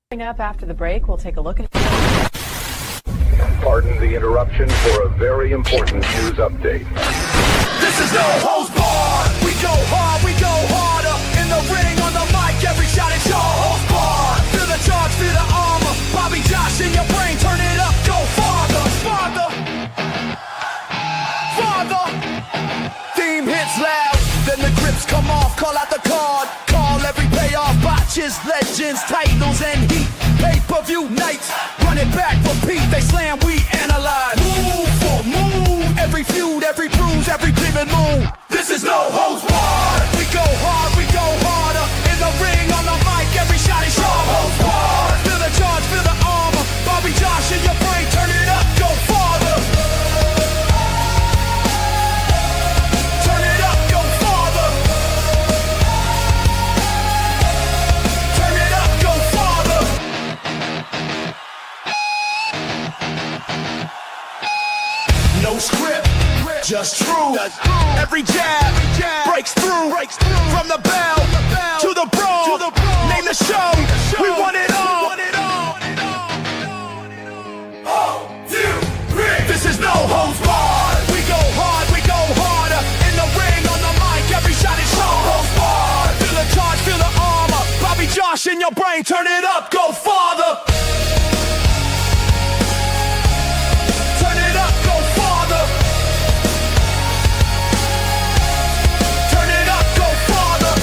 Coming up after the break, we'll take a look at... Pardon the interruption for a very important news update. This is no holds barred. We go hard, we go harder. In the ring, on the mic, every shot is no holds barred. Feel the charge, feel the armor. Bobby Josh in your brain, turn it up, go farther, farther, farther. Theme hits loud, then the grips come off. Call out the card, call every payoff. Botches, legends, titles, and heat. Pay-per-view nights, run it back, repeat. They slam, we analyze. Move for move, every feud, every bruise, every pivot move. This is no holds barred. We go hard, we go harder. In the ring, on the mic, every shot is no holds barred. Feel the charge, feel the armor. Bobby Josh in your brain, turn it up, go farther. Turn it up, go farther. Turn it up, go farther. No script, just true. Every jab breaks through. From the bell to the brawl. Name the show. We want it all. 1, 2, 3. This is no holds barred. We go hard, we go harder. In the ring, on the mic, every shot is no holds barred. Feel the charge, feel the armor. Bobby Josh in your brain, turn it up, go farther. Turn it up, go farther. Turn it up, go farther.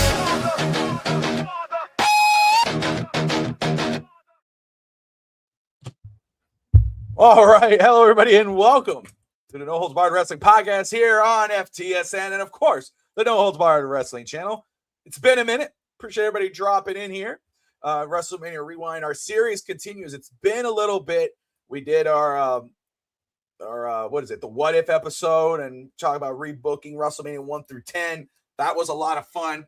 All right. Hello, everybody, and welcome to the No Holds Barred Wrestling Podcast here on FTSN and, of course, the No Holds Barred Wrestling channel. It's been a minute. Appreciate everybody dropping in here. WrestleMania Rewind. Our series continues. It's been a little bit. We did our what is it? The What If episode and talk about rebooking WrestleMania 1 through 10. That was a lot of fun.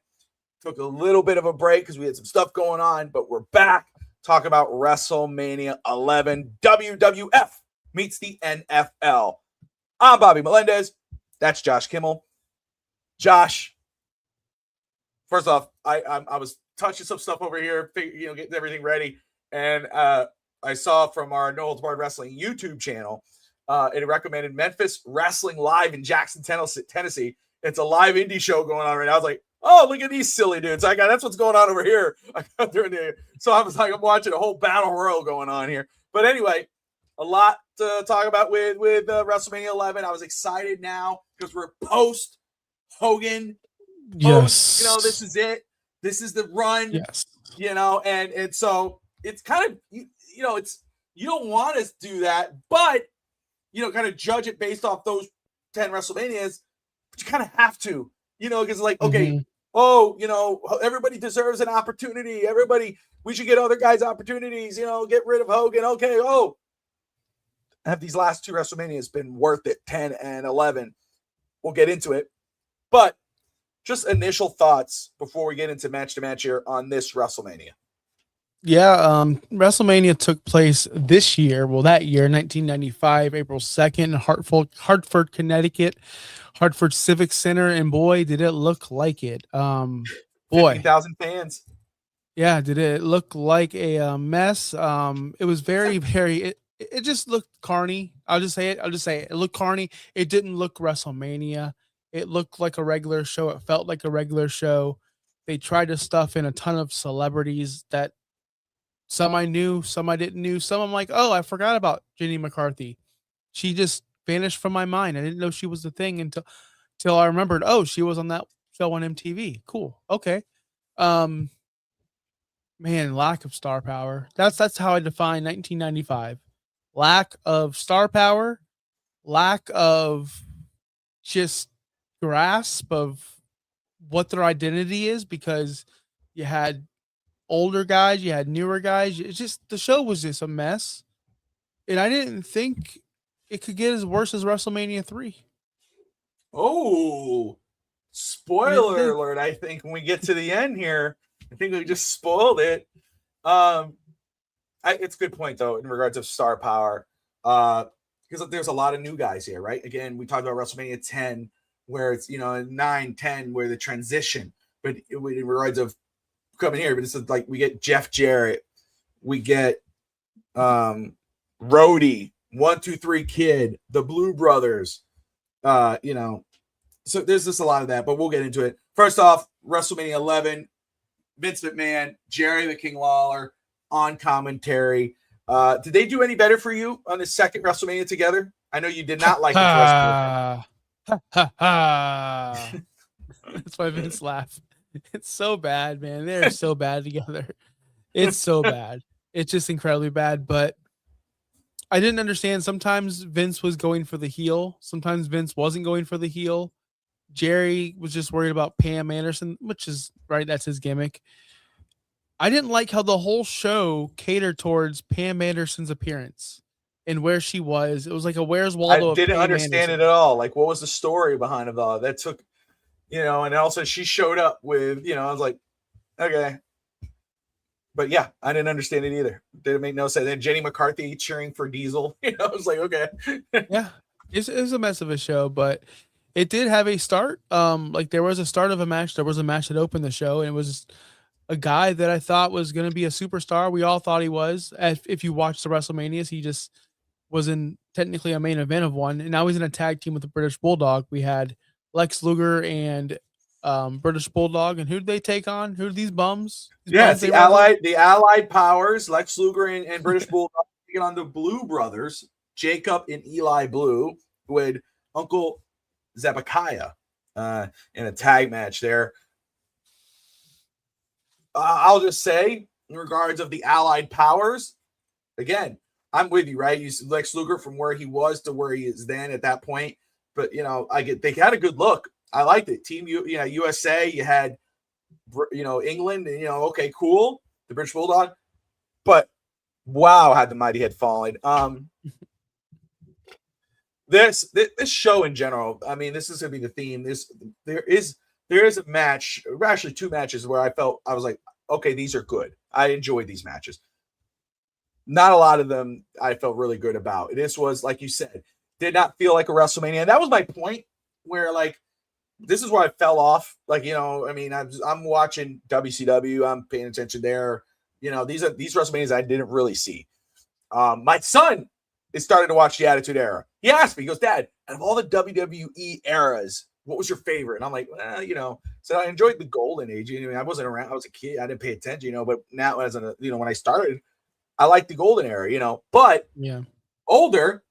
Took a little bit of a break because we had some stuff going on, but we're back. Talk about WrestleMania 11. WWF meets the NFL. I'm Bobby Melendez. That's Josh Kimmel. Josh, first off, I was touching some stuff over here, getting everything ready, and I saw from our No Holds Barred Wrestling YouTube channel, it recommended Memphis Wrestling Live in Jackson, Tennessee. It's a live indie show going on right now. I was like, oh, look at these silly dudes. That's what's going on over here. So I was like, I'm watching a whole battle royal going on here. But anyway, a lot to talk about with WrestleMania 11. I was excited now because we're post Hogan. Yes. This is it. This is the run. Yes. And so it's kind of, it's, you don't want to do that, but, kind of judge it based off those 10 WrestleManias, but you kind of have to, because like, okay, everybody deserves an opportunity. We should get other guys opportunities, get rid of Hogan. Okay. Have these last 2 WrestleManias been worth it? 10 and 11. We'll get into it, but just initial thoughts before we get into match to match here on this WrestleMania. Yeah, WrestleMania took place this year. Well, that year, 1995, April 2nd, Hartford, Connecticut, Hartford Civic Center, and boy, did it look like it. Boy, 50,000 fans. Yeah, did it look like a mess? It was very, very. It just looked carny. I'll just say it. It looked carny. It didn't look WrestleMania. It looked like a regular show. It felt like a regular show. They tried to stuff in a ton of celebrities that some I knew, some I didn't know. Some I'm like, oh, I forgot about Jenny McCarthy. She just vanished from my mind. I didn't know she was the thing until I remembered, oh, she was on that show on MTV. Cool. Okay. Man, lack of star power. That's how I define 1995. Lack of star power, lack of just grasp of what their identity is, because you had older guys, you had newer guys. It's just, the show was just a mess. And I didn't think it could get as worse as WrestleMania 3. Oh, spoiler alert. I think when we get to the end here, I think we just spoiled it. It's a good point, though, in regards of star power. Because there's a lot of new guys here, right? Again, we talked about WrestleMania 10, where it's, 9, 10, where the transition. But in regards of coming here, but it's like we get Jeff Jarrett, We get Rhodey, 1, 2, 3 Kid, the Blue Brothers. You know, so there's just a lot of that, but we'll get into it. First off, WrestleMania 11, Vince McMahon, Jerry the King Lawler on commentary. Did they do any better for you on the second WrestleMania together? I know you did not like the first one. That's why Vince laughed. It's so bad, man. They're so bad together. It's so bad. It's just incredibly bad. But I didn't understand. Sometimes Vince was going for the heel. Sometimes Vince wasn't going for the heel. Jerry was just worried about Pam Anderson, which is right. That's his gimmick. I didn't like how the whole show catered towards Pam Anderson's appearance and where she was. It was like a Where's Waldo. I didn't understand it at all. Like, what was the story behind it all? That took, you know, and also she showed up with, you know, I was like, okay. But yeah, I didn't understand it either. Didn't make no sense. Then Jenny McCarthy cheering for Diesel. You know, I was like, okay. Yeah, it was a mess of a show, but it did have a start. Like there was a start of a match. There was a match that opened the show, and it was a guy that I thought was going to be a superstar. We all thought he was. If you watch the WrestleManias, he just wasn't technically a main event of one. And now he's in a tag team with the British Bulldog. We had Lex Luger and British Bulldog. And who did they take on? Who are these bums? It's the Allied Powers, Lex Luger and British Bulldog taking on the Blue Brothers, Jacob and Eli Blue, with Uncle Zebekiah in a tag match there. I'll just say, in regards of the Allied Powers, again, I'm with you, right? You see Lex Luger from where he was to where he is then at that point. But, you know, they had a good look. I liked it. Team USA, you had, you know, England, and, you know, okay, cool. The British Bulldog. But, wow, had the mighty had fallen. This show in general, I mean, this is going to be the theme. There is a match, actually 2 matches where I was like, okay, these are good. I enjoyed these matches. Not a lot of them I felt really good about. This was, like you said, did not feel like a WrestleMania. And that was my point, where, like, this is where I fell off. Like, you know, I mean, I'm watching WCW. I'm paying attention there. You know, these WrestleManias I didn't really see. My son is starting to watch the Attitude Era. He asked me, he goes, Dad, out of all the WWE eras, what was your favorite? And I'm like, well, you know, so I enjoyed the golden age. I mean, I wasn't around. I was a kid. I didn't pay attention, you know, but now when I started, I liked the golden era, you know, but yeah, older,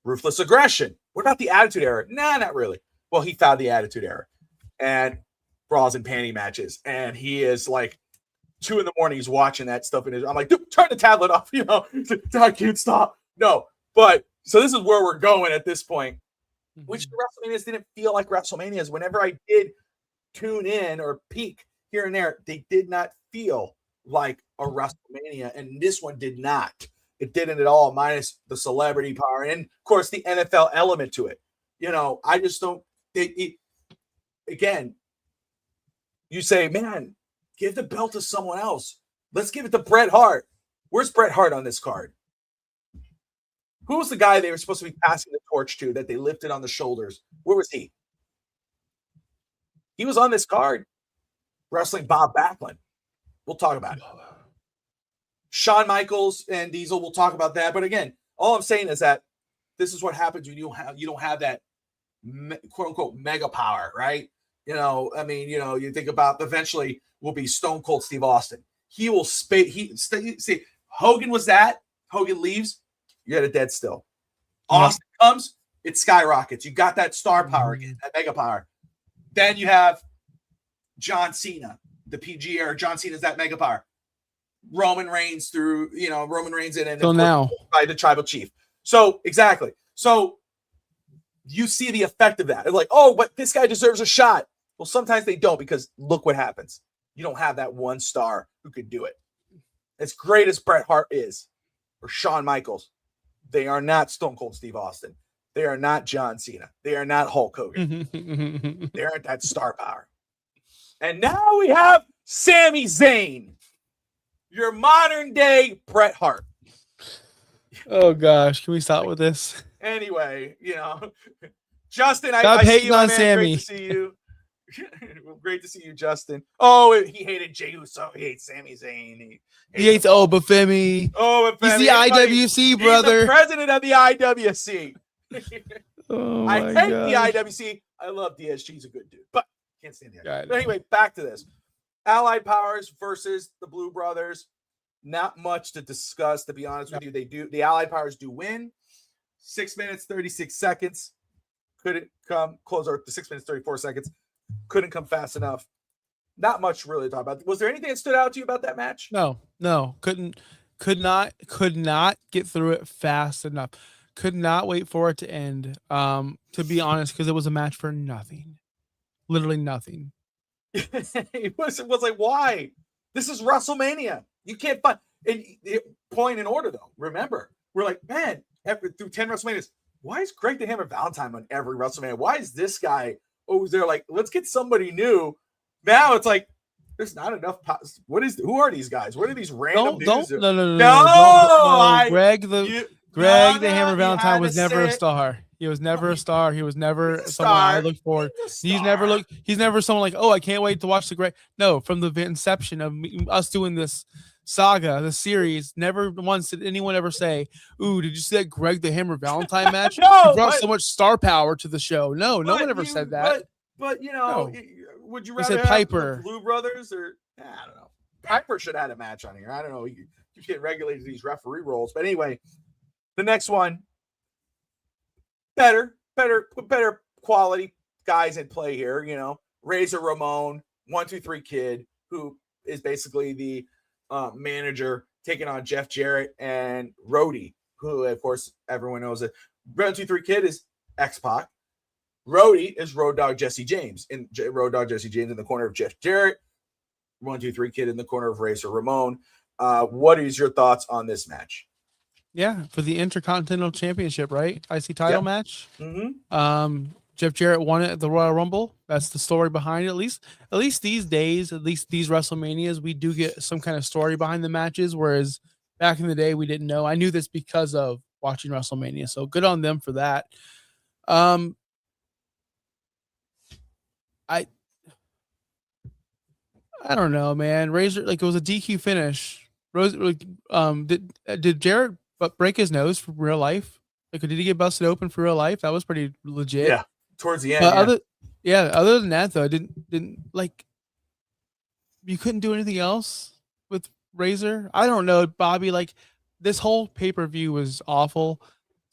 Ruthless Aggression. What about the Attitude Era? Nah, not really. Well, he found the Attitude Era and bras and panty matches. And he is like 2 a.m. He's watching that stuff. And I'm like, dude, turn the tablet off. You know, I can't stop. No, but so this is where we're going at this point. Which WrestleManias didn't feel like WrestleManias. Whenever I did tune in or peek here and there, they did not feel like a WrestleMania, and this one did not. It didn't at all, minus the celebrity power and, of course, the NFL element to it. You know, I just don't. Again, you say, man, give the belt to someone else. Let's give it to Bret Hart. Where's Bret Hart on this card? Who was the guy they were supposed to be passing the torch to that they lifted on the shoulders? Where was he? He was on this card wrestling Bob Backlund. We'll talk about it. Shawn Michaels and Diesel, we'll talk about that. But again, all I'm saying is that this is what happens when you don't have that quote unquote mega power, right? You know, I mean, you know, you think about eventually will be Stone Cold Steve Austin. He will see Hogan was that. Hogan leaves. You had a dead still. Austin comes, it skyrockets. You got that star power again, that mega power. Then you have John Cena, the PG era. John Cena is that mega power. Roman Reigns in and so now by the tribal chief. So exactly. So you see the effect of that. It's like, oh, but this guy deserves a shot. Well, sometimes they don't, because look what happens. You don't have that one star who could do it. As great as Bret Hart is, or Shawn Michaels, they are not Stone Cold Steve Austin. They are not John Cena. They are not Hulk Hogan. They aren't that star power. And now we have Sami Zayn, your modern day Bret Hart. Oh gosh, can we stop with this? Anyway, you know, Justin, Stop I see hating you, on man. Sammy. Great to see you. Great to see you, Justin. Oh, he hated Jey Uso. He hates Sami Zayn. He hates Obafemi. Oh, He's the IWC, brother. He's the president of the IWC. Oh I my hate gosh. the IWC. I love DSG. He's a good dude, but can't stand the IWC. Yeah, But anyway, back to this. Allied Powers versus the Blue Brothers. Not much to discuss, to be honest with you. The Allied Powers do win. 6 minutes, 36 seconds. Couldn't come close, or the 6 minutes, 34 seconds. Couldn't come fast enough. Not much really to talk about. Was there anything that stood out to you about that match? No. Could not get through it fast enough. Could not wait for it to end. To be honest, because it was a match for nothing. Literally nothing. It was like, why? This is WrestleMania. You can't find point in order though. Remember, we're like, man, through 10 WrestleManias, why is Greg the Hammer Valentine on every WrestleMania? Why is this guy always there? Like, let's get somebody new. Now it's like there's not enough. Who are these guys? What are these random dudes? No. Greg the Hammer Valentine was never a star. He was never a star. He was never someone I looked forward. He's never someone like, oh, I can't wait to watch the great. No, from the inception of us doing this saga, the series, never once did anyone ever say, ooh, did you see that Greg the Hammer Valentine match? No, he brought so much star power to the show. No one ever said that. But you know, No. Would you They rather said have Piper. the Blue Brothers or I don't know. Piper should have had a match on here. I don't know. You get regulated these referee roles. But anyway, the next one, better quality guys in play here. You know, Razor Ramon, 1-2-3 Kid, who is basically the manager, taking on Jeff Jarrett and Rhodey, who of course everyone knows that 1-2-3 Kid is X-Pac. Rhodey is Road Dogg Jesse James, in the corner of Jeff Jarrett. 1-2-3 Kid in the corner of Razor Ramon. What is your thoughts on this match? Yeah, for the Intercontinental Championship, right? IC title match. Mm-hmm. Jeff Jarrett won it at the Royal Rumble. That's the story behind it. At least these days, at least these WrestleManias, we do get some kind of story behind the matches. Whereas back in the day, we didn't know. I knew this because of watching WrestleMania. So good on them for that. I don't know, man. Razor, like, it was a DQ finish. Did Jarrett break his nose for real life? Like, did he get busted open for real life? That was pretty legit. Yeah, towards the end. But other than that, though, I didn't like. You couldn't do anything else with Razor. I don't know, Bobby. Like, this whole pay-per-view was awful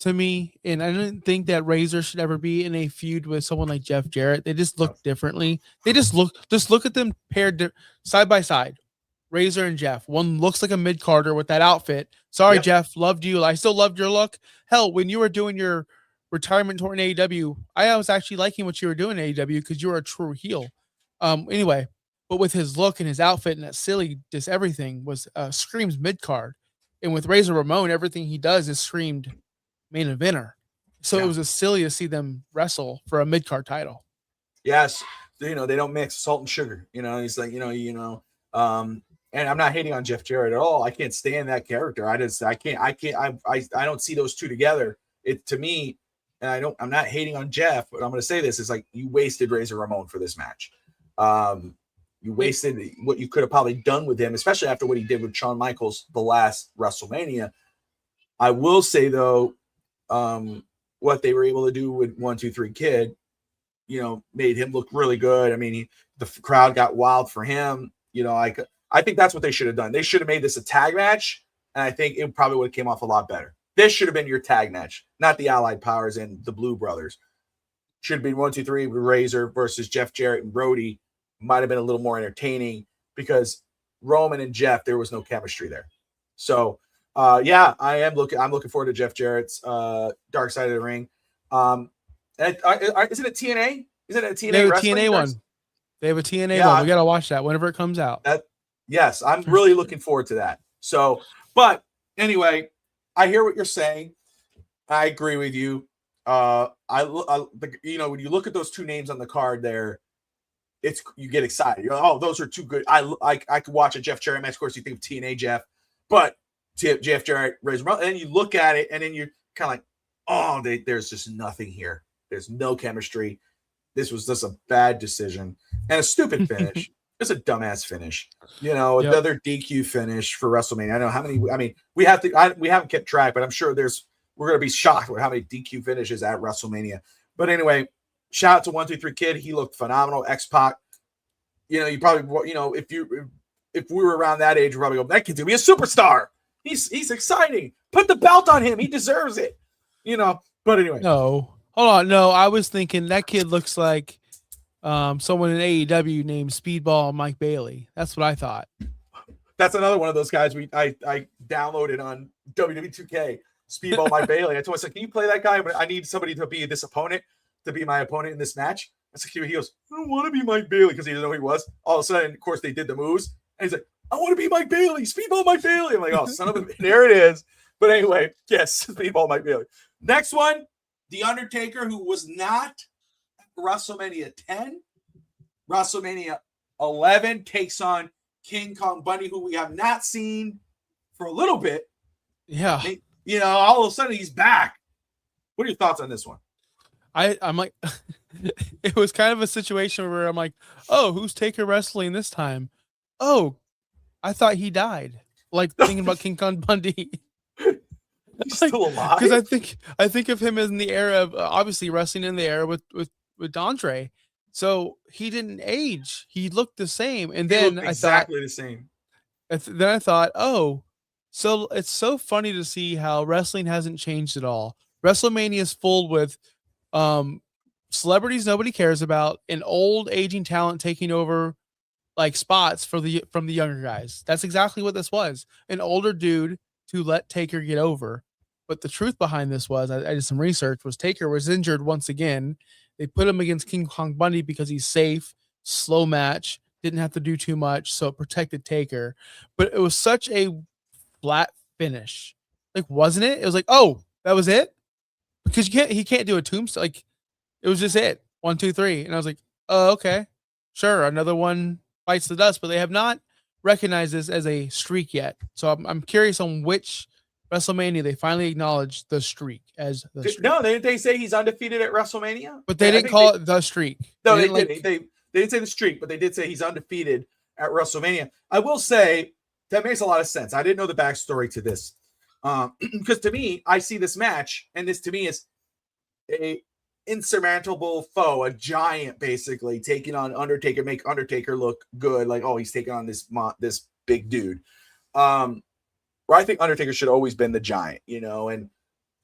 to me, and I didn't think that Razor should ever be in a feud with someone like Jeff Jarrett. They just look differently. They just look at them paired side by side. Razor and Jeff. One looks like a mid-carder with that outfit. Sorry, Jeff, loved you. I still loved your look. Hell, when you were doing your retirement tour in AEW, I was actually liking what you were doing in AEW because you were a true heel. Anyway, but with his look and his outfit and that silly, just everything was screams mid-card. And with Razor Ramon, everything he does is screamed main eventer. So it was just silly to see them wrestle for a mid-card title. Yes. You know, they don't mix salt and sugar. You know, he's like, and I'm not hating on Jeff Jarrett at all. I can't stand that character. I don't see those two together. It, to me, and I'm not hating on Jeff, but I'm going to say this, is like, you wasted Razor Ramon for this match. You wasted what you could have probably done with him, especially after what he did with Shawn Michaels the last WrestleMania. I will say though, what they were able to do with 1-2-3 Kid, made him look really good. I mean, the crowd got wild for him. I think that's what they should have done. They should have made this a tag match, and I think it probably would have came off a lot better. This should have been your tag match, not the Allied Powers and the Blue Brothers. Should have been 1-2-3 Razor versus Jeff Jarrett and Rhodey. Might have been a little more entertaining because Roman and Jeff, there was no chemistry there. So, I'm looking forward to Jeff Jarrett's Dark Side of the Ring. Is it a TNA? Is it a TNA? They have a TNA one. They have a TNA one. We got to watch that whenever it comes out. Yes, I'm really looking forward to that. So, but anyway, I hear what you're saying. I agree with you. When you look at those two names on the card there, you get excited. You're like, oh, those are too good. I could watch a Jeff Jarrett match. Of course, you think of TNA Jeff, but Jeff Jarrett, Razor Ramon, and you look at it, and then you're kind of like, oh, there's just nothing here. There's no chemistry. this was just a bad decision and a stupid finish. It's a dumbass finish. You know, Yep. another DQ finish for WrestleMania. I know how many. I mean, we haven't kept track, but I'm sure we're going to be shocked with how many DQ finishes at WrestleMania. But anyway, shout out to 123 Kid. He looked phenomenal. X-Pac. You know, you probably, you know, if we were around that age, we'd probably go, that kid's gonna be a superstar. He's exciting. Put the belt on him. He deserves it. You know. But anyway, No, hold on. No, I was thinking that kid looks like someone in AEW named Speedball Mike Bailey. That's what I thought. that's another one of those guys I downloaded on WWE 2K. Speedball Mike Bailey. I told myself, can you play that guy? But I need somebody to be this opponent, to be my opponent in this match. I said, he goes, I don't want to be Mike Bailey because he didn't know who he was. All of a sudden, of course, they did the moves. And he's like, I want to be Mike Bailey, Speedball Mike Bailey. I'm like, oh, son of a, there it is. But anyway, yes, Speedball Mike Bailey. Next one, The Undertaker, who was not at WrestleMania 10. WrestleMania 11 takes on King Kong Bundy, who we have not seen for a little bit. Yeah. You know, all of a sudden he's back. What are your thoughts on this one? I'm like, it was kind of a situation where I'm like, oh, who's Taker wrestling this time? Oh, I thought he died. Like thinking about King Kong Bundy. He's still alive? Because I think of him as in the era of obviously wrestling in the era with Andre. So he didn't age. He looked the same. And then exactly the same. Then I thought, oh, so it's so funny to see how wrestling hasn't changed at all. WrestleMania is full with celebrities nobody cares about and old aging talent taking over like spots from the younger guys. That's exactly what this was. An older dude to let Taker get over. But the truth behind this was, I did some research, was Taker was injured once again. They put him against King Kong Bundy because he's safe, slow match, didn't have to do too much, so it protected Taker. But it was such a flat finish. Like, wasn't it? It was like, oh, that was it? Because he can't do a tombstone. Like, it was just it. 1, 2, 3. And I was like, oh, okay. Sure, another one bites the dust, but they have not recognized this as a streak yet. So I'm curious on which WrestleMania they finally acknowledged the streak as the streak. No, didn't they say he's undefeated at WrestleMania? But they didn't call it the streak. No, they didn't. They didn't say the streak, but they did say he's undefeated at WrestleMania. I will say that makes a lot of sense. I didn't know the backstory to this. Because to me, I see this match, and this to me is a insurmountable foe, a giant basically taking on Undertaker, make Undertaker look good, like, oh, he's taking on this big dude. Where I think Undertaker should have always been the giant, you know. And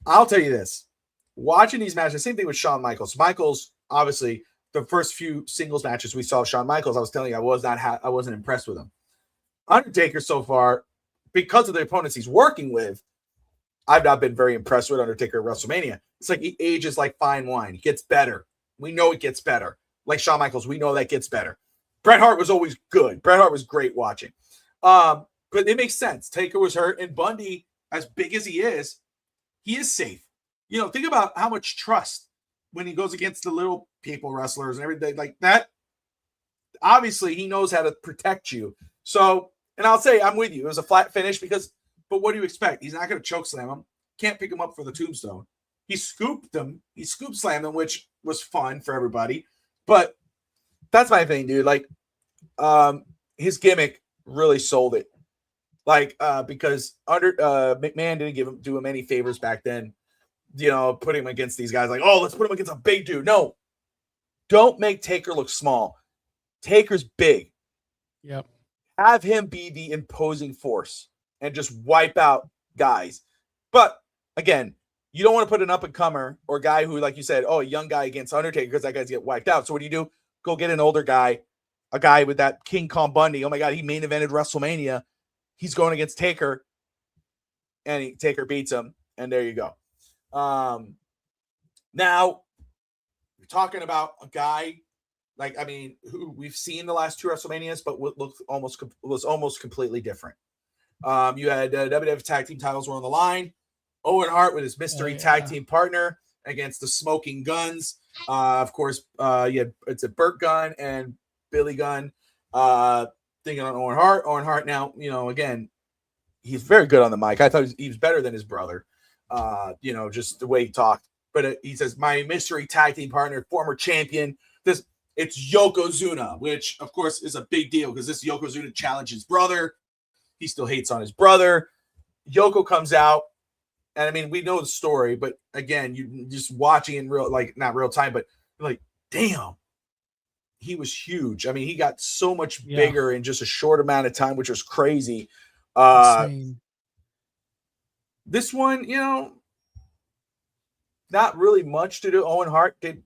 I'll tell you this, watching these matches, same thing with Shawn Michaels. Michaels, obviously, the first few singles matches we saw of Shawn Michaels, I was telling you, I wasn't impressed with him. Undertaker so far, because of the opponents he's working with, I've not been very impressed with Undertaker at WrestleMania. It's like he ages like fine wine. He gets better. We know it gets better. Like Shawn Michaels, we know that gets better. Bret Hart was always good. Bret Hart was great watching. But it makes sense. Taker was hurt, and Bundy, as big as he is safe. You know, think about how much trust when he goes against the little people wrestlers and everything like that. Obviously, he knows how to protect you. So, and I'll say, I'm with you. It was a flat finish but what do you expect? He's not going to choke slam him. Can't pick him up for the tombstone. He scooped them. He scoop slammed them, which was fun for everybody. But that's my thing, dude. Like, his really sold it. Like, because McMahon didn't do him any favors back then, you know, put him against these guys like, oh, let's put him against a big dude. No, don't make Taker look small. Taker's big. Yep. Have him be the imposing force and just wipe out guys. But again, you don't want to put an up-and-comer or guy who, like you said, a young guy against Undertaker because that guy's get wiped out. So what do? Go get an older guy, a guy with that King Kong Bundy. Oh my God, he main evented WrestleMania. He's going against Taker, and Taker beats him, and there you go. Now, we're talking about a guy, who we've seen the last 2 WrestleManias, but was almost completely different. You had WWF tag team titles were on the line. Owen Hart with his mystery tag team partner against the Smoking Guns. Of course, it's a Burt Gunn and Billy Gunn. Thinking on Owen Hart. Owen Hart now, you know, again, he's very good on the mic. I thought he was better than his brother, you know, just the way he talked. But he says, my mystery tag team partner, former champion, It's Yokozuna, which of course is a big deal because this Yokozuna challenged his brother. He still hates on his brother. Yoko comes out, and I mean, we know the story, but again, you just watching in real, like not real time, but like, damn, he was huge. I mean, he got so much bigger in just a short amount of time, which was crazy. Insane. This one, you know, not really much to do. Owen Hart did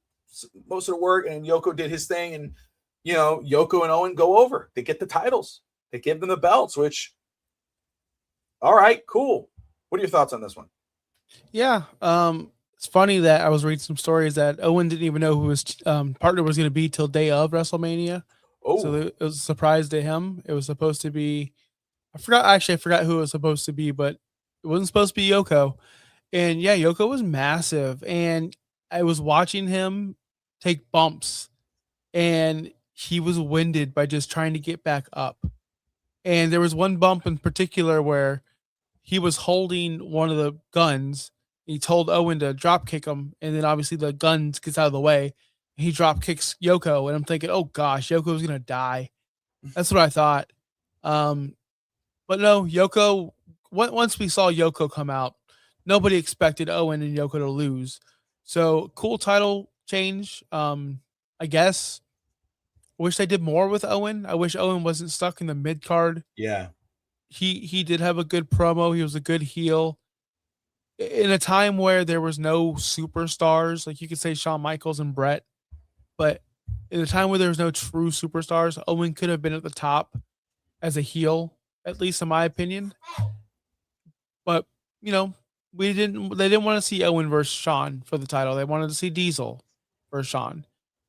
most of the work, and Yoko did his thing, and you know, Yoko and Owen go over. They get the titles. They give them the belts, which, all right, cool. What are your thoughts on this one? Yeah. It's funny that I was reading some stories that Owen didn't even know who his partner was going to be till day of WrestleMania. Oh, So it was a surprise to him. It was supposed to be, I forgot who it was supposed to be, but it wasn't supposed to be Yoko. And yeah, Yoko was massive. And I was watching him take bumps, and he was winded by just trying to get back up. And there was one bump in particular where he was holding one of the guns. He told Owen to drop kick him, and then obviously the guns gets out of the way. He drop kicks Yoko, and I'm thinking, oh gosh, Yoko's gonna die. That's what I thought. But no, Yoko. Once we saw Yoko come out, nobody expected Owen and Yoko to lose. So cool title change. I guess. Wish they did more with Owen. I wish Owen wasn't stuck in the mid card. yeah. He did have a good promo. He was a good heel. In a time where there was no superstars, like you could say Shawn Michaels and Bret, but in a time where there was no true superstars, Owen could have been at the top as a heel, at least in my opinion. But you know, they didn't want to see Owen versus Shawn for the title. They wanted to see Diesel versus Shawn.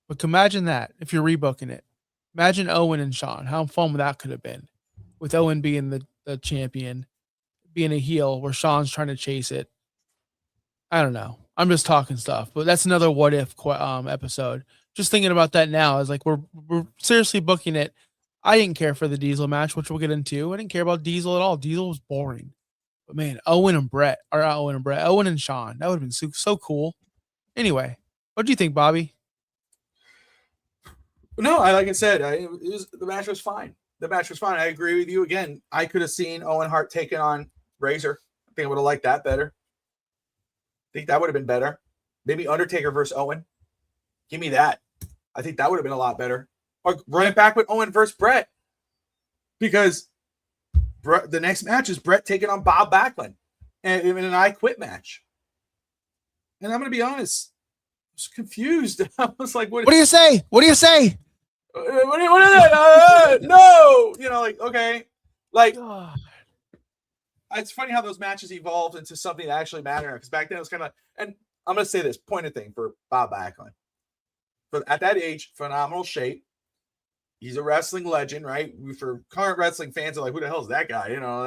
But imagine that if you're rebooking it. Imagine Owen and Shawn. How fun that could have been, with Owen being the champion, being a heel where Shawn's trying to chase it. I don't know. I'm just talking stuff, but that's another what if episode. Just thinking about that now is like we're seriously booking it. I didn't care for the Diesel match, which we'll get into. I didn't care about Diesel at all. Diesel was boring. But man, Owen and Shawn, that would have been so cool. Anyway, what do you think, Bobby? No, like I said, the match was fine. The match was fine. I agree with you. Again, I could have seen Owen Hart taking on Razor. I think I would have liked that better. I think that would have been better. Maybe Undertaker versus Owen. Give me that. I think that would have been a lot better. Or run it back with Owen versus Bret. Because the next match is Bret taking on Bob Backlund and in an I Quit match. And I'm going to be honest, I was confused. I was like, what do you say? What do you say? What is that? No, you know, like, okay, like, it's funny how those matches evolved into something that actually mattered. Because back then it was kind of, and I'm going to say this pointed thing for Bob Backlund. But at that age, phenomenal shape. He's a wrestling legend, right? For current wrestling fans are like, who the hell is that guy? You know,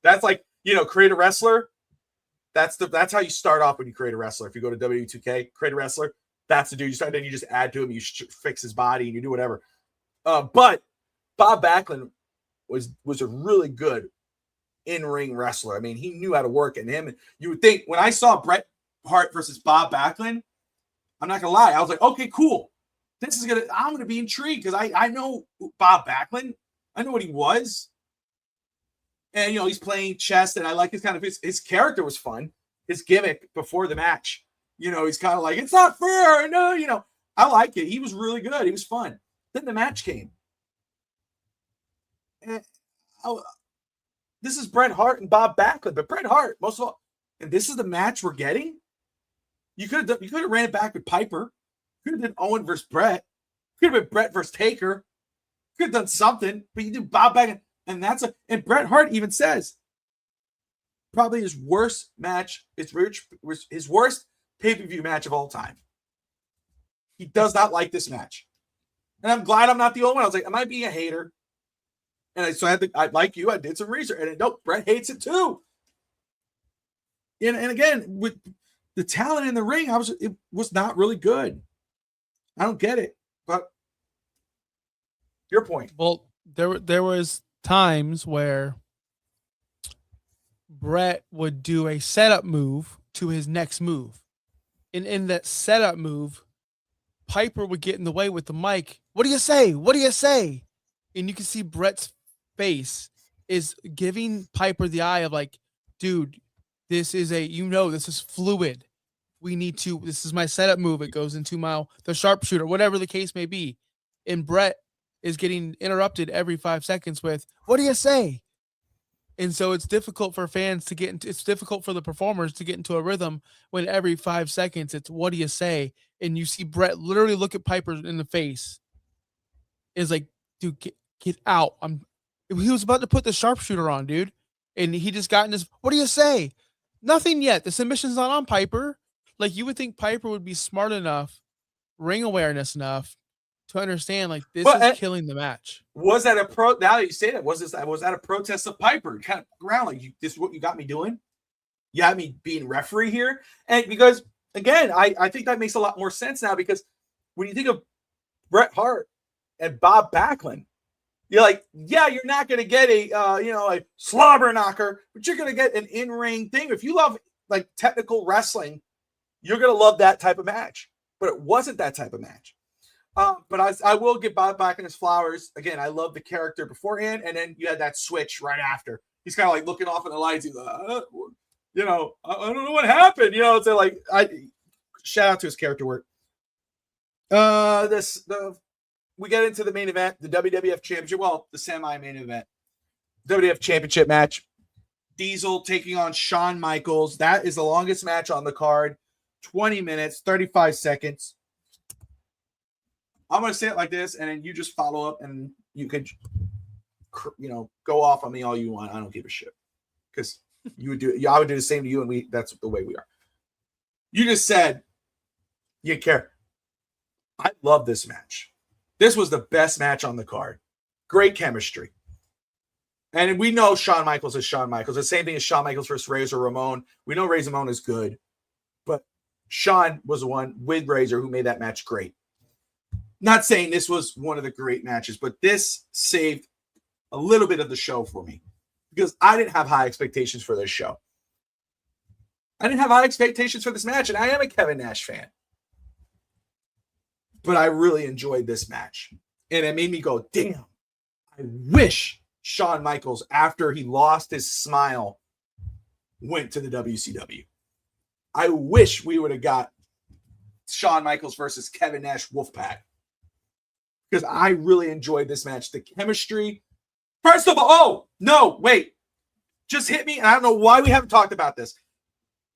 that's like, you know, create a wrestler. That's how you start off when you create a wrestler. If you go to W2K, create a wrestler, that's the dude you start. Then you just add to him, you fix his body, and you do whatever. But Bob Backlund was a really good in-ring wrestler. I mean, he knew how to work. And him, you would think when I saw Bret Hart versus Bob Backlund, I'm not gonna lie, I was like, okay, cool. I'm gonna be intrigued because I know Bob Backlund. I know what he was. And you know, he's playing chess, and I like his character was fun. His gimmick before the match. You know, he's kind of like, it's not fair. No, you know, I like it. He was really good. He was fun. Then the match came. And this is Bret Hart and Bob Backlund, but Bret Hart, most of all, and this is the match we're getting. You could have ran it back with Piper. Could have done Owen versus Bret. Could have been Bret versus Taker. Could have done something, but you do Bob Backlund, and Bret Hart even says probably his worst match. Was his worst pay-per-view match of all time. He does not like this match, and I'm glad I'm not the only one. I was like, am I being a hater? And I like you. I did some research, and nope, Bret hates it too. And again, with the talent in the ring, it was not really good. I don't get it, but your point. Well, there was times where Bret would do a setup move to his next move. And in that setup move, Piper would get in the way with the mic. What do you say? What do you say? And you can see Bret's face is giving Piper the eye of like, dude, this is this is fluid. This is my setup move. It goes into the sharpshooter, whatever the case may be. And Bret is getting interrupted every 5 seconds with, what do you say? And so it's difficult for fans to get into, it's difficult for the performers to get into a rhythm when every 5 seconds it's, what do you say? And you see Bret literally look at Piper in the face. Is like, dude, get out. He was about to put the sharpshooter on, dude. And he just got in his, what do you say? Nothing yet. The submission's not on Piper. Like, you would think Piper would be smart enough, ring awareness enough to understand, like, this is killing the match. Was that now that you say that, was that a protest of Piper? Kind of around, like, this is what you got me doing? You had me being referee here? And because, again, I think that makes a lot more sense now, because when you think of Bret Hart and Bob Backlund, you're like, yeah, you're not going to get a slobber knocker, but you're going to get an in-ring thing. If you love, like, technical wrestling, you're going to love that type of match. But it wasn't that type of match. But I will give Bob Backlund his flowers. Again, I love the character beforehand, and then you had that switch right after. He's kind of like looking off in the lights. He's like, I don't know what happened. So like, shout out to his character work. We get into the main event, the WWF Championship. Well, the semi-main event, WWF Championship match. Diesel taking on Shawn Michaels. That is the longest match on the card. 20 minutes, 35 seconds. I'm going to say it like this, and then you just follow up, and you could, go off on me all you want. I don't give a shit, because I would do the same to you, and that's the way we are. You just said you care. I love this match. This was the best match on the card. Great chemistry. And we know Shawn Michaels is Shawn Michaels. The same thing as Shawn Michaels versus Razor Ramon. We know Razor Ramon is good, but Shawn was the one with Razor who made that match great. Not saying this was one of the great matches, but this saved a little bit of the show for me, because I didn't have high expectations for this show. I didn't have high expectations for this match, and I am a Kevin Nash fan. But I really enjoyed this match. And it made me go, damn, I wish Shawn Michaels, after he lost his smile, went to the WCW. I wish we would have got Shawn Michaels versus Kevin Nash Wolfpack, because I really enjoyed this match. The chemistry. First of all, just hit me. And I don't know why we haven't talked about this.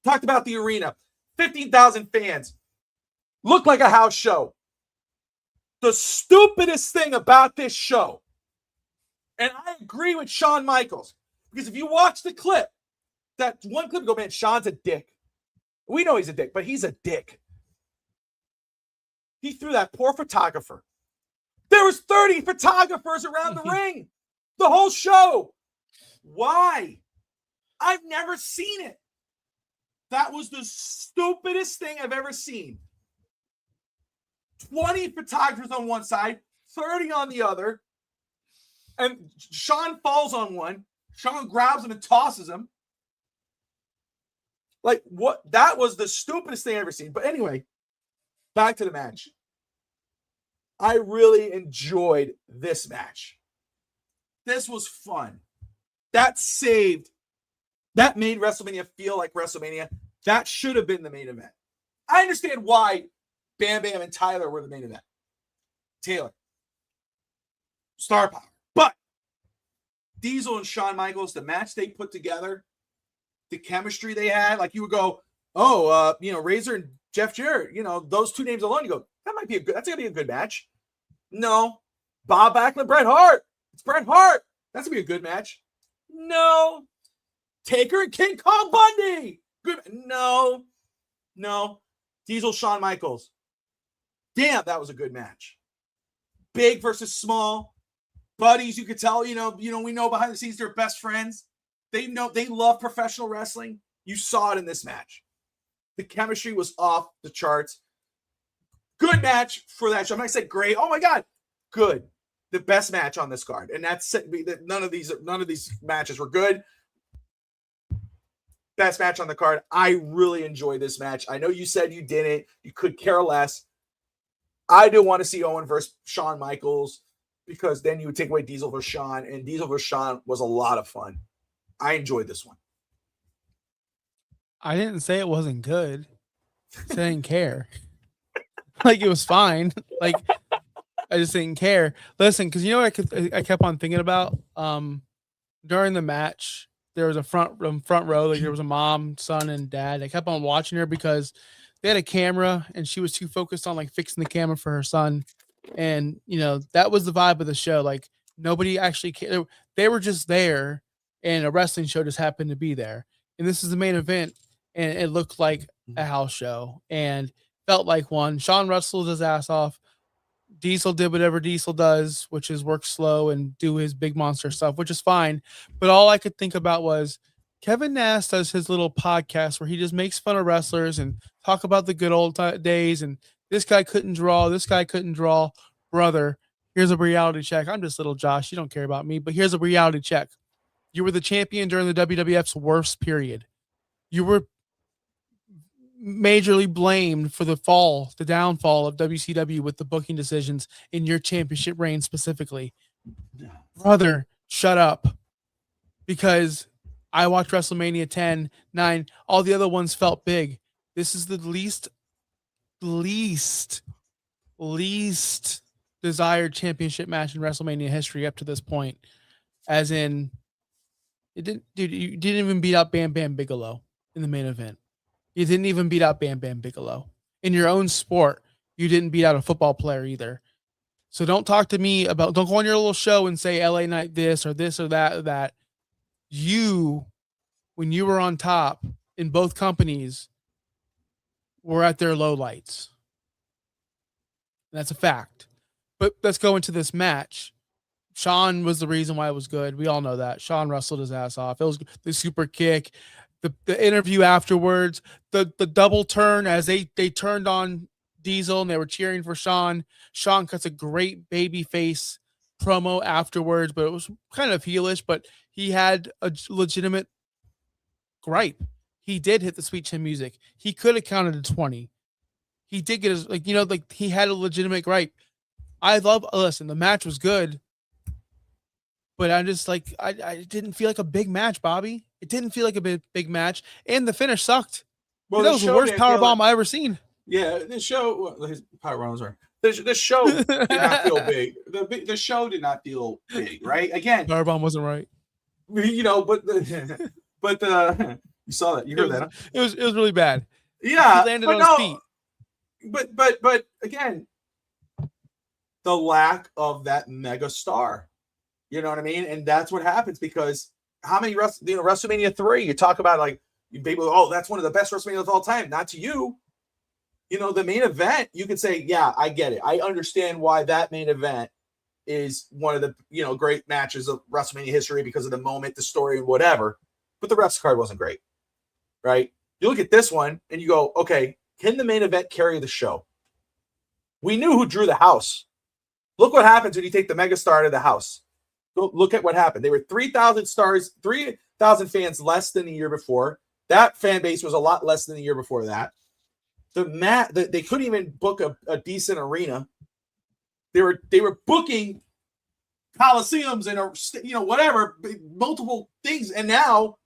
Talked about the arena. 15,000 fans. Looked like a house show. The stupidest thing about this show, and I agree with Shawn Michaels, because if you watch the clip, that one clip, go, man, Shawn's a dick. We know he's a dick, but he's a dick. He threw that poor photographer. There was 30 photographers around the ring. The whole show. Why? I've never seen it. That was the stupidest thing I've ever seen. 20 photographers on one side, 30 on the other. And Shawn falls on one. Shawn grabs him and tosses him. Like, what? That was the stupidest thing I've ever seen. But anyway, back to the match. I really enjoyed this match. This was fun. That made WrestleMania feel like WrestleMania. That should have been the main event. I understand why Bam Bam and Tyler were the main event. Taylor. Star power. But Diesel and Shawn Michaels, the match they put together, the chemistry they had, like, you would go, Razor and Jeff Jarrett, those two names alone, you go, that's going to be a good match. No. Bob Backlund, Bret Hart. It's Bret Hart. That's going to be a good match. No. Taker and King Kong Bundy. Good. No. Diesel, Shawn Michaels. Damn, that was a good match. Big versus small. Buddies, you could tell, we know behind the scenes they're best friends. They love professional wrestling. You saw it in this match. The chemistry was off the charts. Good match for that show. I'm not saying great. Oh my God. Good. The best match on this card. And that's none of these matches were good. Best match on the card. I really enjoyed this match. I know you said you didn't. You could care less. I do want to see Owen versus Shawn Michaels, because then you would take away Diesel versus Shawn, and Diesel versus Shawn was a lot of fun. I enjoyed this one. I didn't say it wasn't good. I didn't care. Like, it was fine. Like, I just didn't care. Listen, because you know what I kept on thinking about? During the match, there was a front row. Like, there was a mom, son, and dad. I kept on watching her because they had a camera, and she was too focused on like fixing the camera for her son. And you know, that was the vibe of the show. Like, nobody actually cared. They were just there, and a wrestling show just happened to be there. And this is the main event, and it looked like a house show and felt like one. Shawn wrestled his ass off. Diesel did whatever Diesel does, which is work slow and do his big monster stuff, which is fine. But all I could think about was Kevin Nash does his little podcast where he just makes fun of wrestlers and talk about the good old days. And this guy couldn't draw. This guy couldn't draw. Brother, here's a reality check. I'm just little Josh. You don't care about me, but here's a reality check. You were the champion during the WWF's worst period. You were majorly blamed for the downfall of WCW with the booking decisions in your championship reign specifically. Brother, shut up. Because I watched WrestleMania 10, 9, all the other ones felt big. This is the least desired championship match in WrestleMania history up to this point. As in, you didn't even beat out Bam Bam Bigelow in the main event. You didn't even beat out Bam Bam Bigelow. In your own sport, you didn't beat out a football player either. So don't talk to me about, don't go on your little show and say LA Knight this or that or that. You, when you were on top in both companies, were at their lowlights. That's a fact. But let's go into this match. Shawn was the reason why it was good. We all know that. Shawn wrestled his ass off. It was the super kick. The interview afterwards, the double turn as they turned on Diesel and they were cheering for Shawn. Shawn cuts a great baby face promo afterwards, but it was kind of heelish, but he had a legitimate gripe. He did hit the sweet chin music. He could have counted to 20. He did get his, he had a legitimate gripe. Listen, the match was good, but I'm just like, I didn't feel like a big match, Bobby. It didn't feel like a big match, and the finish sucked. Well, that was the worst powerbomb I ever seen. Yeah, this show, his powerbombs are. This show did not feel big. The show did not feel big, right? Again, powerbomb wasn't right. You saw that. You heard that. Huh? It was really bad. Yeah, he landed on his feet. But again, the lack of that mega star. You know what I mean? And that's what happens, because how many WrestleMania 3, you talk about like people, oh, that's one of the best WrestleMania of all time. Not to you. You know, the main event, you could say, yeah, I get it. I understand why that main event is one of the, great matches of WrestleMania history because of the moment, the story, and whatever. But the rest card wasn't great, right? You look at this one and you go, okay, can the main event carry the show? We knew who drew the house. Look what happens when you take the megastar out of the house. Go look at what happened. They were 3,000 stars, 3,000 fans less than the year before. That fan base was a lot less than the year before that. They couldn't even book a decent arena. They were booking coliseums and whatever, multiple things. And now,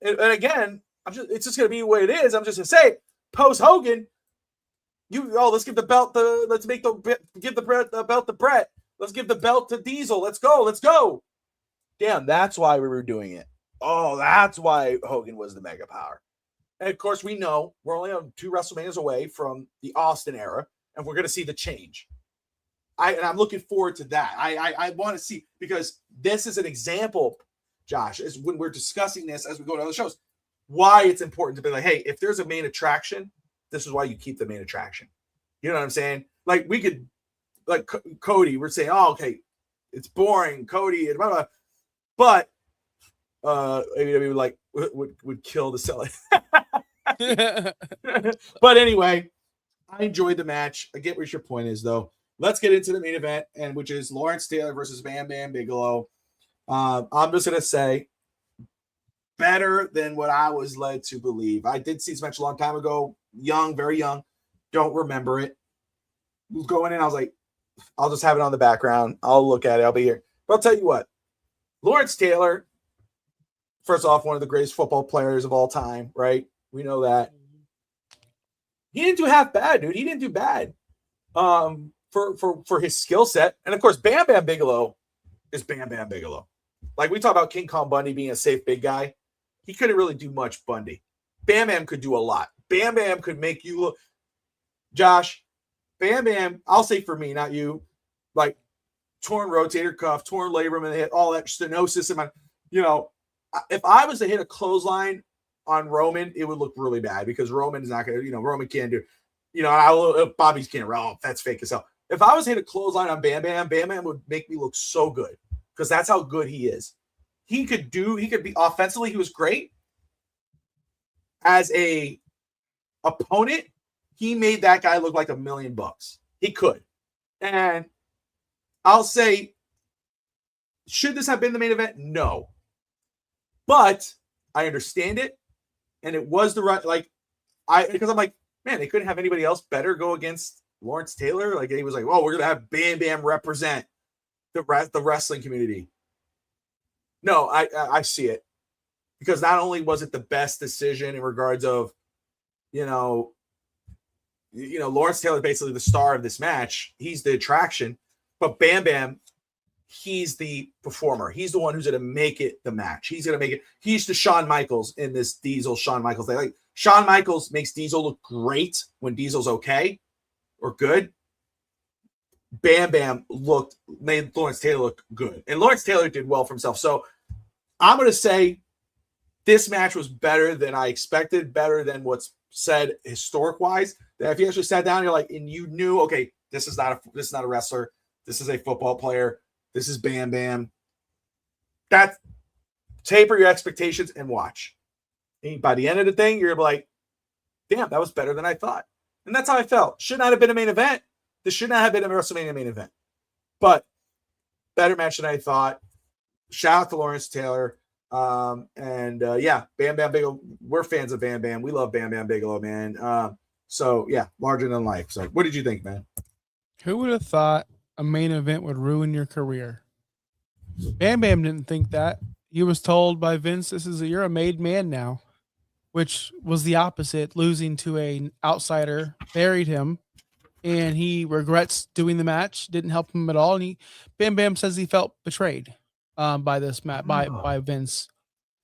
and again, it's just gonna be the way it is. I'm just gonna say, post Hogan, let's give the belt give the belt to Bret. Let's give the belt to Diesel. Let's go. Damn, that's why we were doing it. Oh, that's why Hogan was the mega power. And of course, we know we're only on 2 WrestleManias away from the Austin era, and we're going to see the change. I'm looking forward to that. I want to see, because this is an example, Josh, is when we're discussing this as we go to other shows, why it's important to be like, hey, if there's a main attraction, this is why you keep the main attraction. You know what I'm saying? Like, we could, like Cody, we're saying, oh, okay, it's boring, Cody, and blah, blah, but AEW like would kill to sell it. But anyway, I enjoyed the match. I get what your point is, though. Let's get into the main event, and which is Lawrence Taylor versus Bam Bam Bigelow. I'm just gonna say, better than what I was led to believe. I did see this match a long time ago, young, very young. Don't remember it. was going in. I was like, I'll just have it on the background. I'll look at it. I'll be here. But I'll tell you what, Lawrence Taylor, first off, one of the greatest football players of all time, right? We know that. He didn't do half bad, dude. He didn't do bad for his skill set. And of course, Bam Bam Bigelow is Bam Bam Bigelow. Like we talk about King Kong Bundy being a safe big guy. He couldn't really do much, Bundy. Bam Bam could do a lot. Bam Bam could make you look. Josh, Bam Bam, I'll say for me, not you, like torn rotator cuff, torn labrum in the hip, all that stenosis in my, if I was to hit a clothesline on Roman, it would look really bad because Roman is not going to, Roman can't do, Bobby's can't, that's fake as hell. If I was to hit a clothesline on Bam Bam, Bam Bam would make me look so good because that's how good he is. He could be offensively, he was great. As a opponent, he made that guy look like $1 million. He could. And I'll say, should this have been the main event? No. But I understand it. And it was the right, because I'm like, man, they couldn't have anybody else better go against Lawrence Taylor. Like, he was like, oh, we're going to have Bam Bam represent the wrestling community. No, I see it. Because not only was it the best decision in regards of, Lawrence Taylor basically the star of this match. He's the attraction. But Bam Bam, he's the performer. He's the one who's going to make it the match. He's going to make it. He's the Shawn Michaels in this Diesel Shawn Michaels thing. Like Shawn Michaels makes Diesel look great when Diesel's okay or good. Bam Bam made Lawrence Taylor look good. And Lawrence Taylor did well for himself. So I'm going to say this match was better than I expected, better than what's said historic-wise. That if you actually sat down, and you knew, okay, this is not a wrestler. This is a football player. This is Bam Bam. That taper your expectations and watch. And by the end of the thing, you're like, damn, that was better than I thought. And that's how I felt. Should not have been a main event. This should not have been a WrestleMania main event. But better match than I thought. Shout out to Lawrence Taylor. Bam Bam Bigelow. We're fans of Bam Bam. We love Bam Bam Bigelow, man. So yeah, larger than life. So what did you think, man? Who would have thought a main event would ruin your career? Bam Bam didn't think that. He was told by Vince, you're a made man now, which was the opposite. Losing to an outsider buried him, and he regrets doing the match. Didn't help him at all. And Bam Bam says he felt betrayed by this match by Vince.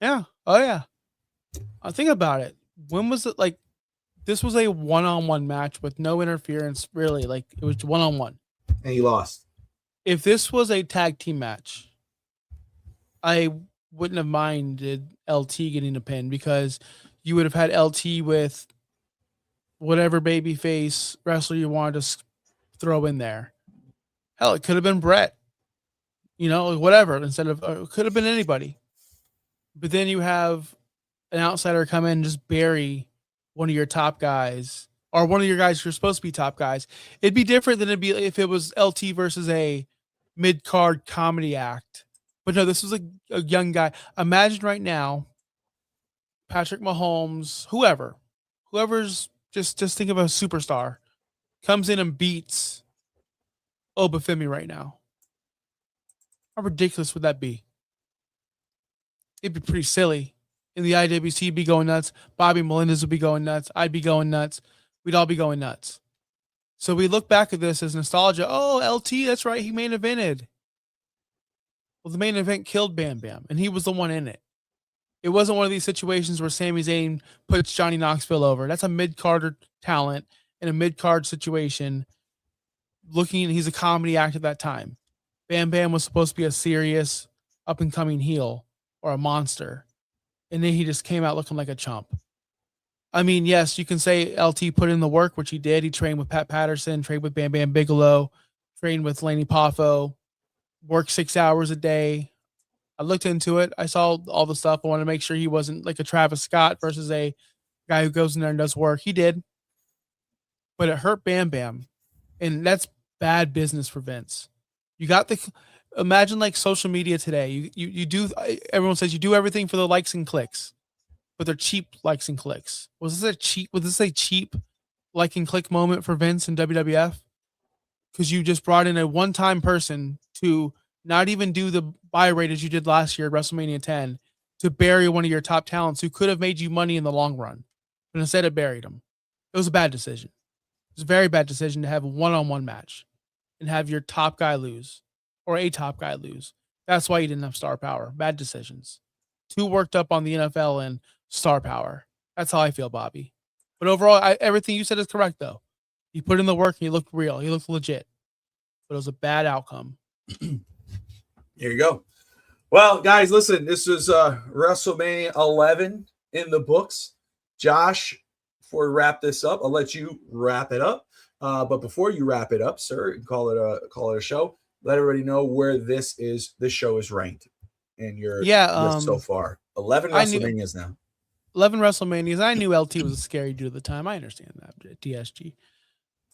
Yeah. Oh yeah. Think about it. When was it like? This was a one-on-one match with no interference, really. Like it was one-on-one. And he lost. If this was a tag team match, I wouldn't have minded LT getting a pin because you would have had LT with whatever babyface wrestler you wanted to throw in there. Hell, it could have been Bret. Whatever. Instead of it could have been anybody. But then you have an outsider come in and just bury one of your top guys or one of your guys who are supposed to be top guys. It'd be different than it'd be if it was LT versus a mid-card comedy act. But no, this was a young guy. Imagine right now, Patrick Mahomes, whoever's just think of a superstar, comes in and beats Obafemi right now. How ridiculous would that be? It'd be pretty silly. In the IWC, would be going nuts. Bobby Melendez would be going nuts. I'd be going nuts. We'd all be going nuts. So we look back at this as nostalgia. Oh, LT, that's right. He main evented. Well, the main event killed Bam Bam, and he was the one in it. It wasn't one of these situations where Sami Zayn puts Johnny Knoxville over. That's a mid-carder talent in a mid-card situation. He's a comedy act at that time. Bam Bam was supposed to be a serious, up-and-coming heel or a monster. And then he just came out looking like a chump. I mean, yes, you can say LT put in the work, which he did. He trained with Pat Patterson, trained with Bam Bam Bigelow, trained with Laney Poffo, worked 6 hours a day. I looked into it. I saw all the stuff. I wanted to make sure he wasn't like a Travis Scott versus a guy who goes in there and does work. He did. But it hurt Bam Bam. And that's bad business for Vince. You got imagine like social media today. You do, everyone says you do everything for the likes and clicks, but they're cheap likes and clicks. Was this a cheap like and click moment for Vince and WWF? because you just brought in a one-time person to not even do the buy rate as you did last year at WrestleMania 10 to bury one of your top talents who could have made you money in the long run, but instead it buried him. It was a bad decision. It was a very bad decision to have a one-on-one match and have your top guy lose or a top guy lose. That's why you didn't have star power. Bad decisions. Too worked up on the NFL and star power. That's how I feel, Bobby. But overall, everything you said is correct, though. You put in the work and you looked real. You looked legit. But it was a bad outcome. Here you go. Well, guys, listen, this is WrestleMania 11 in the books. Josh, before we wrap this up, I'll let you wrap it up. But before you wrap it up, sir, and call it a show, let everybody know where this show is ranked in your list so far. 11 WrestleManias now. 11 WrestleManias. I knew LT was a scary dude at the time. I understand that, TSG.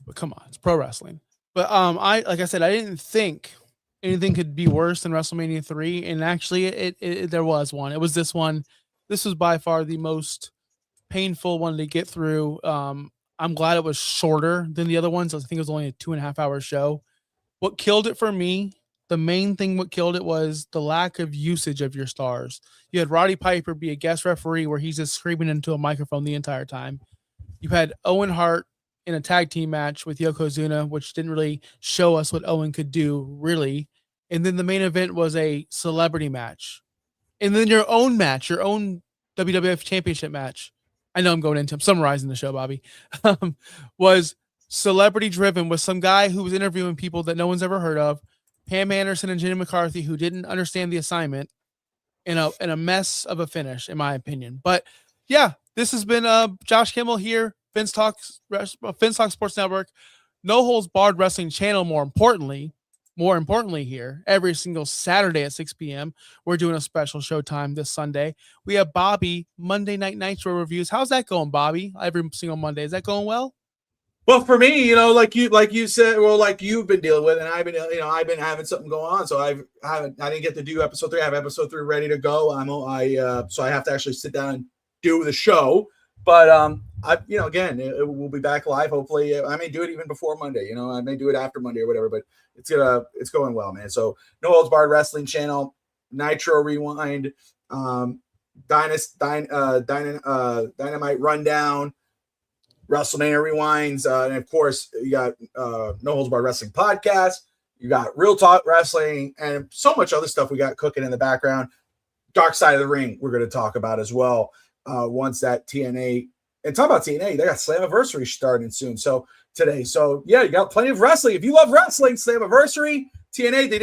But come on, it's pro wrestling. But like I said, I didn't think anything could be worse than WrestleMania 3, and actually there was one. It was this one. This was by far the most painful one to get through. I'm glad it was shorter than the other ones. I think it was only a 2.5 hour show. What killed it for me, the main thing what killed it was the lack of usage of your stars. You had Roddy Piper be a guest referee where he's just screaming into a microphone the entire time. You had Owen Hart in a tag team match with Yokozuna, which didn't really show us what Owen could do, really. And then the main event was a celebrity match. And then your own match, your own WWF championship match. I know I'm summarizing the show, Bobby. Was celebrity driven with some guy who was interviewing people that no one's ever heard of, Pam Anderson and Jenny McCarthy, who didn't understand the assignment, in a mess of a finish, in my opinion. But yeah, this has been Josh Kimmel here, Vince Talk Sports Network, No Holds Barred Wrestling Channel. More importantly here, every single Saturday at 6 p.m. We're doing a special showtime this Sunday. We have Bobby Monday Night Nitro reviews. How's that going, Bobby? Every single Monday. Is that going well? Well, for me, like you said, well, like you've been dealing with, and I've been having something going on, so I didn't get to do episode 3. I have episode 3 ready to go. So I have to actually sit down and do the show. But again, it will be back live. Hopefully, I may do it even before Monday. I may do it after Monday or whatever. But it's going well, man. So No Holds Barred Wrestling Channel, Nitro Rewind, Dynamite Rundown, WrestleMania Rewinds, and of course you got No Holds Barred Wrestling Podcast. You got Real Talk Wrestling, and so much other stuff we got cooking in the background. Dark Side of the Ring, we're going to talk about as well. Once that TNA, and talk about TNA, they got Slammiversary starting soon. So today, yeah, you got plenty of wrestling. If you love wrestling, Slammiversary, TNA, they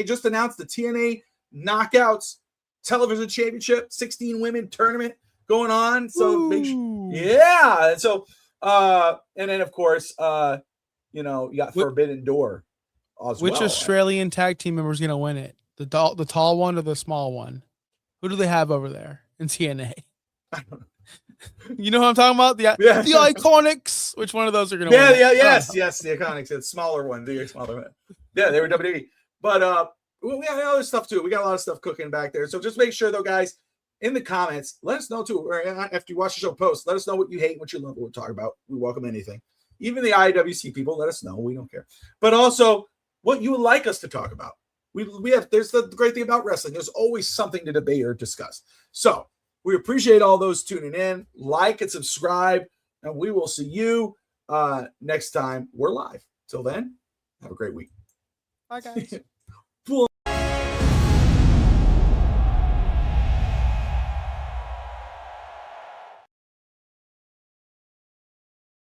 just announced the TNA Knockouts Television Championship, 16 women tournament going on. So yeah, and so and then of course you got Forbidden Door as Which well. Australian tag team member is going to win it? The tall one or the small one? Who do they have over there in TNA? You know what I'm talking about? The Iconics. Which one of those are going to win? Yes, the Iconics. The smaller one, the smaller one. Yeah, they were WWE. But we got other stuff too. We got a lot of stuff cooking back there. So just make sure though, guys, in the comments, let us know too. Or after you watch the show post, let us know what you hate and what you love, what we're talking about. We welcome anything. Even the IWC people, let us know. We don't care. But also what you would like us to talk about. There's the great thing about wrestling. There's always something to debate or discuss. So we appreciate all those tuning in. Like and subscribe, and we will see you next time we're live. Till then, have a great week. Bye, guys.